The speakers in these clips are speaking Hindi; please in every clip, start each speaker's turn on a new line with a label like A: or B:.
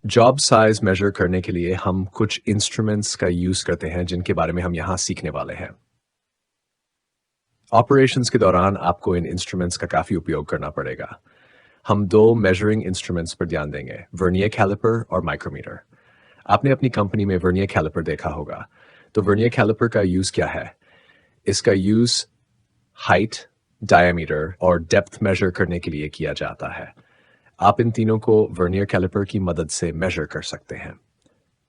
A: जॉब साइज मेजर करने के लिए हम कुछ इंस्ट्रूमेंट्स का यूज करते हैं जिनके बारे में हम यहां सीखने वाले हैं। ऑपरेशंस के दौरान आपको इन इंस्ट्रूमेंट्स का काफी उपयोग करना पड़ेगा। हम दो मेजरिंग इंस्ट्रूमेंट्स पर ध्यान देंगे, वर्नियर कैलिपर और माइक्रोमीटर। आपने अपनी कंपनी में वर्नियर कैलिपर देखा होगा। तो वर्नियर कैलिपर का यूज क्या है? इसका यूज हाइट, डायमीटर और डेप्थ मेजर करने के लिए किया जाता है। आप इन तीनों को वर्नियर कैलिपर की मदद से मेजर कर सकते हैं।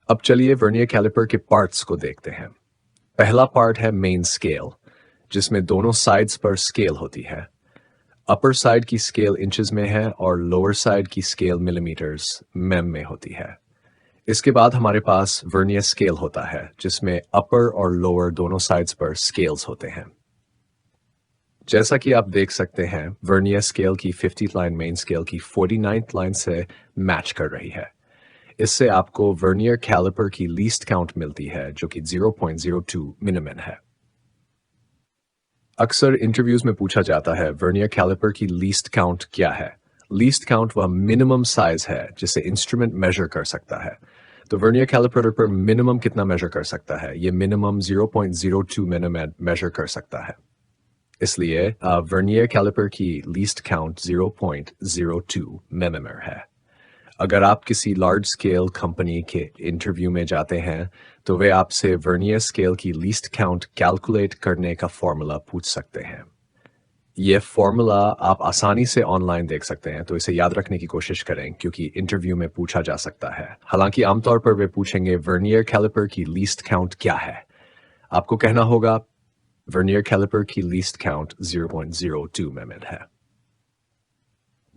A: अब चलिए वर्नियर कैलिपर के पार्ट्स को देखते हैं। पहला पार्ट है मेन स्केल, जिसमें दोनों साइड्स पर स्केल होती है। अपर साइड की स्केल इंचेस में है और लोअर साइड की स्केल मिलीमीटर्स में होती है। इसके बाद हमारे पास वर्नियर स्केल होता है, जिसमें अपर और लोअर दोनों साइड्स पर स्केल्स होते हैं। जैसा कि आप देख सकते हैं, वर्नियर स्केल की 50th लाइन मेन स्केल की 49th लाइन से मैच कर रही है। इससे आपको वर्नियर कैलिपर की लीस्ट काउंट मिलती है, जो कि 0.02 मिलीमीटर है। अक्सर इंटरव्यूज में पूछा जाता है वर्नियर कैलिपर की लीस्ट काउंट क्या है। लीस्ट काउंट वह मिनिमम साइज है जिसे इंस्ट्रूमेंट मेजर कर सकता है। तो वर्नियर कैलिपर पर मिनिमम कितना मेजर कर सकता है? ये मिनिमम 0.02 मिलीमीटर मेजर कर सकता है। इसलिए वर्नियर कैलिपर की लीस्ट काउंट 0.02 मिलीमीटर है। अगर आप किसी लार्ज स्केल कंपनी के इंटरव्यू में जाते हैं तो वे आपसे वर्नियर स्केल की लीस्ट काउंट कैलकुलेट करने का फॉर्मूला पूछ सकते हैं। यह फॉर्मूला आप आसानी से ऑनलाइन देख सकते हैं, तो इसे याद रखने की कोशिश करें क्योंकि इंटरव्यू में पूछा जा सकता है। हालांकि आमतौर पर वे पूछेंगे वर्नियर कैलिपर की लीस्ट काउंट क्या है। आपको कहना होगा वर्नियर कैलिपर की लीस्ट काउंट 0.02 मिलीमीटर है।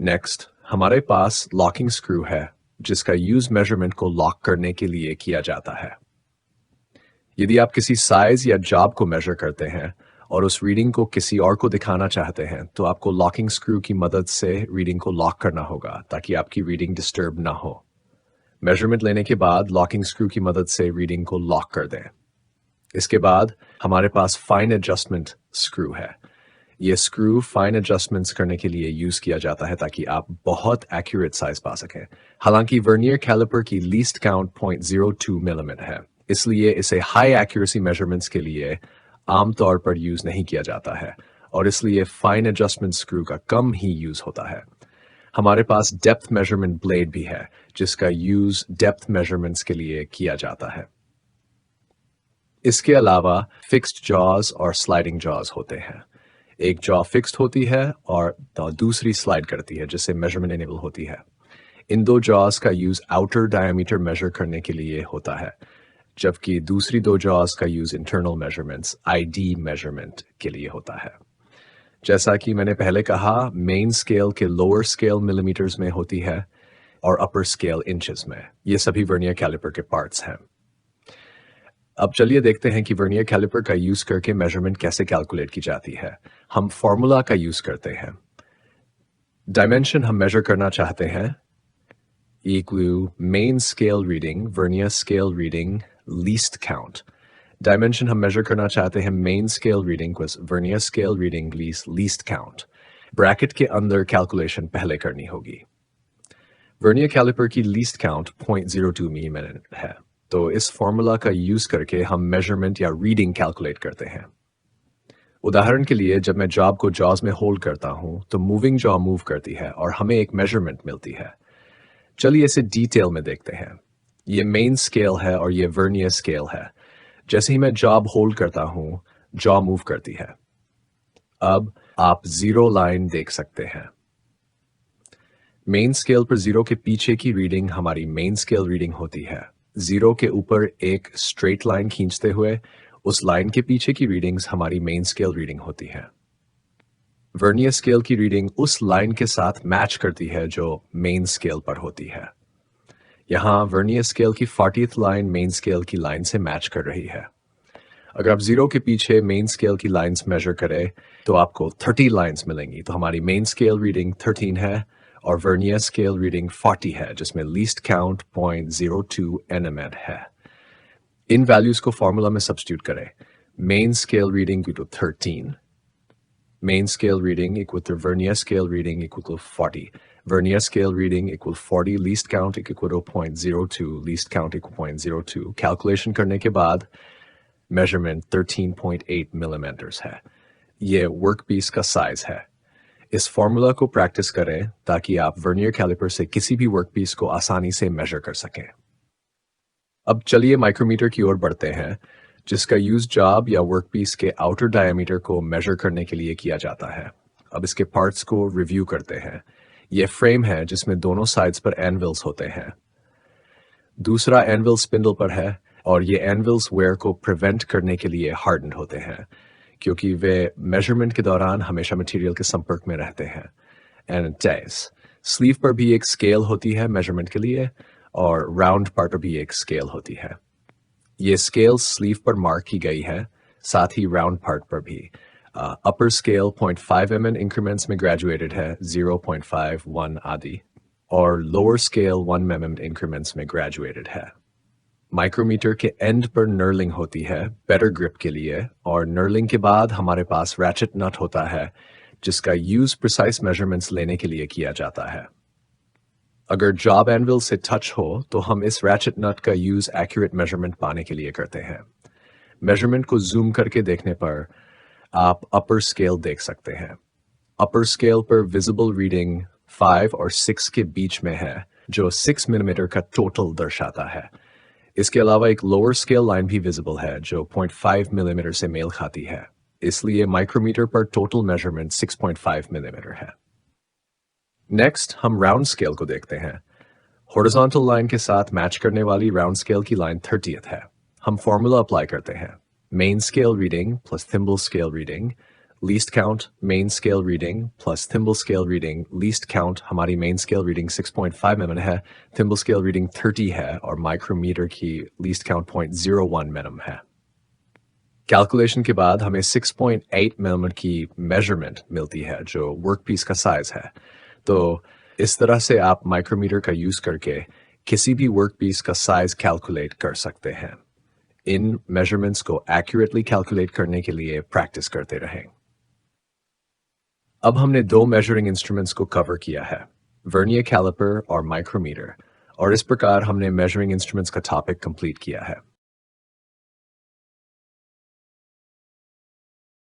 A: नेक्स्ट, हमारे पास लॉकिंग स्क्रू है, जिसका यूज मेजरमेंट को लॉक करने के लिए किया जाता है। यदि आप किसी साइज या जॉब को मेजर करते हैं और उस रीडिंग को किसी और को दिखाना चाहते हैं, तो आपको लॉकिंग स्क्रू की मदद से रीडिंग को लॉक करना होगा ताकि आपकी रीडिंग डिस्टर्ब ना हो। मेजरमेंट लेने के बाद लॉकिंग स्क्रू की मदद से रीडिंग को लॉक कर दें। इसके बाद हमारे पास फाइन एडजस्टमेंट स्क्रू है। ये स्क्रू फाइन एडजस्टमेंट्स करने के लिए यूज किया जाता है ताकि आप बहुत एक्यूरेट साइज पा सकें। हालांकि वर्नियर कैलिपर की लीस्ट काउंट 0.02 मिलीमीटर है, इसलिए इसे हाई एक्यूरेसी मेजरमेंट्स के लिए आमतौर पर यूज नहीं किया जाता है और इसलिए फाइन एडजस्टमेंट स्क्रू का कम ही यूज होता है। हमारे पास डेप्थ मेजरमेंट ब्लेड भी है, जिसका यूज डेप्थ मेजरमेंट्स के लिए किया जाता है। इसके अलावा फिक्स्ड जॉज और स्लाइडिंग जॉज होते हैं। एक जॉ फिक्स्ड होती है और दूसरी स्लाइड करती है, जिससे मेजरमेंट इनेबल होती है। इन दो जॉज का यूज आउटर डायमीटर मेजर करने के लिए होता है, जबकि दूसरी दो जॉज का use internal measurements ID measurement के लिए होता है। जैसा कि मैंने पहले कहा, मेन स्केल के लोअर स्केल मिलीमीटर्स में होती है और अपर स्केल इंचेस में। ये सभी वर्नियर कैलिपर के पार्ट्स हैं। अब चलिए देखते हैं कि वर्नियर कैलिपर का यूज करके मेजरमेंट कैसे कैलकुलेट की जाती है। हम फॉर्मूला का यूज करते हैं। डायमेंशन हम मेजर करना चाहते हैं equal main scale reading vernier scale reading least count. Dimension हम मेजर करना चाहते हैं main scale reading plus vernier scale reading least count. Bracket के अंदर कैलकुलेशन पहले करनी होगी। वर्नियर कैलिपर की लीस्ट काउंट 0.02 मिलीमीटर है, तो इस फॉर्मूला का यूज करके हम मेजरमेंट या रीडिंग कैलकुलेट करते हैं। उदाहरण के लिए, जब मैं जॉब को जॉज में होल्ड करता हूं तो मूविंग जॉ मूव करती है और हमें एक मेजरमेंट मिलती है। चलिए इसे डिटेल में देखते हैं। ये मेन स्केल है और ये वर्नियर स्केल है। जैसे ही मैं जॉब होल्ड करता हूं, जॉ मूव करती है। अब आप जीरो लाइन देख सकते हैं। मेन स्केल पर जीरो के पीछे की रीडिंग हमारी मेन स्केल रीडिंग होती है। जीरो के ऊपर एक स्ट्रेट लाइन खींचते हुए उस लाइन के पीछे की रीडिंग्स हमारी मेन स्केल रीडिंग होती है। वर्नियर स्केल की रीडिंग उस लाइन के साथ मैच करती है जो मेन स्केल पर होती है। यहाँ वर्नियर स्केल की 40th लाइन मेन स्केल की लाइन से मैच कर रही है। अगर आप जीरो के पीछे मेन स्केल की लाइंस मेजर करें तो आपको 30 लाइंस मिलेंगी। तो हमारी मेन स्केल रीडिंग 13 है और वर्नियर स्केल रीडिंग 40 है, जिसमें लीस्ट काउंट 0.02 nm है। इन वैल्यूज को फॉर्मूला में सब्स्टिट्यूट करें। Main scale reading two 13 Main scale reading equal to vernier scale reading equal to 40. Vernier scale reading equal 40, least count equal to 0.02, least count equal 0.02. Calculation करने के बाद measurement 13.8 millimeters है. ये वर्कपीस का साइज है. इस फॉर्मूला को प्रैक्टिस करें ताकि आप वर्नियर कैलिपर से किसी भी वर्कपीस को आसानी से मेजर कर सकें. अब चलिए माइक्रोमीटर की ओर बढ़ते हैं, जिसका यूज जॉब या वर्कपीस के आउटर डायमीटर को मेजर करने के लिए किया जाता है. अब इसके पार्ट्स को रिव्यू करते हैं. यह फ्रेम है जिसमें दोनों साइड्स पर एनविल्स होते हैं. दूसरा एनविल स्पिंडल पर है और ये एनविल्स वेयर को प्रिवेंट करने के लिए हार्डन्ड होते हैं क्योंकि वे मेजरमेंट के दौरान हमेशा मटेरियल के संपर्क में रहते हैं. एंड टेस स्लीव पर भी एक स्केल होती है मेजरमेंट के लिए और राउंड पार्ट पर भी एक स्केल होती है. ये स्केल स्लीव पर मार्क की गई है, साथ ही राउंड पार्ट पर भी. अपर स्केल 0.5 mm इंक्रीमेंट्स में ग्रेजुएटेड है, 0.5, 1 आदि, और लोअर स्केल 1 mm इंक्रीमेंट्स में ग्रेजुएटेड है. माइक्रोमीटर के एंड पर नर्लिंग होती है बेटर ग्रिप के लिए, और नर्लिंग के बाद हमारे पास रैचेट नट होता है जिसका यूज प्रिसाइज मेजरमेंट्स लेने के लिए किया जाता है. अगर जॉब एनविल से टच हो तो हम इस रैचेट नट का यूज एक्यूरेट मेजरमेंट पाने के लिए करते हैं. मेजरमेंट को जूम करके देखने पर आप अपर स्केल देख सकते हैं. अपर स्केल पर विजिबल रीडिंग 5 और 6 के बीच में है, जो 6 मिलीमीटर का टोटल दर्शाता है. इसके अलावा एक लोअर स्केल लाइन भी विजिबल है जो 0.5 मिलीमीटर से मेल खाती है. इसलिए माइक्रोमीटर पर टोटल मेजरमेंट 6.5 मिलीमीटर है. नेक्स्ट हम राउंड स्केल को देखते हैं. हॉरिजॉन्टल लाइन के साथ मैच करने वाली राउंड स्केल की लाइन 30th है. हम फॉर्मूला अप्लाई करते हैं. Main scale reading plus thimble scale reading, least count main scale reading plus thimble scale reading. Least count हमारी मेन स्केल रीडिंग 6.5 mm है, थिम्बल स्केल रीडिंग 30 है और माइक्रोमीटर की लीस्ट काउंट 0.01 mm है. कैलकुलेशन के बाद हमें 6.8 mm की मेजरमेंट मिलती है जो वर्कपीस का साइज है. तो इस तरह से आप माइक्रोमीटर का यूज करके किसी भी वर्कपीस का साइज कैलकुलेट कर सकते हैं. इन मेजरमेंट्स को एक्यूरेटली कैलकुलेट करने के लिए प्रैक्टिस करते रहें. अब हमने दो मेजरिंग इंस्ट्रूमेंट्स को कवर किया है, वर्नियर कैलिपर और माइक्रोमीटर, और इस प्रकार हमने मेजरिंग इंस्ट्रूमेंट्स का टॉपिक कंप्लीट किया है.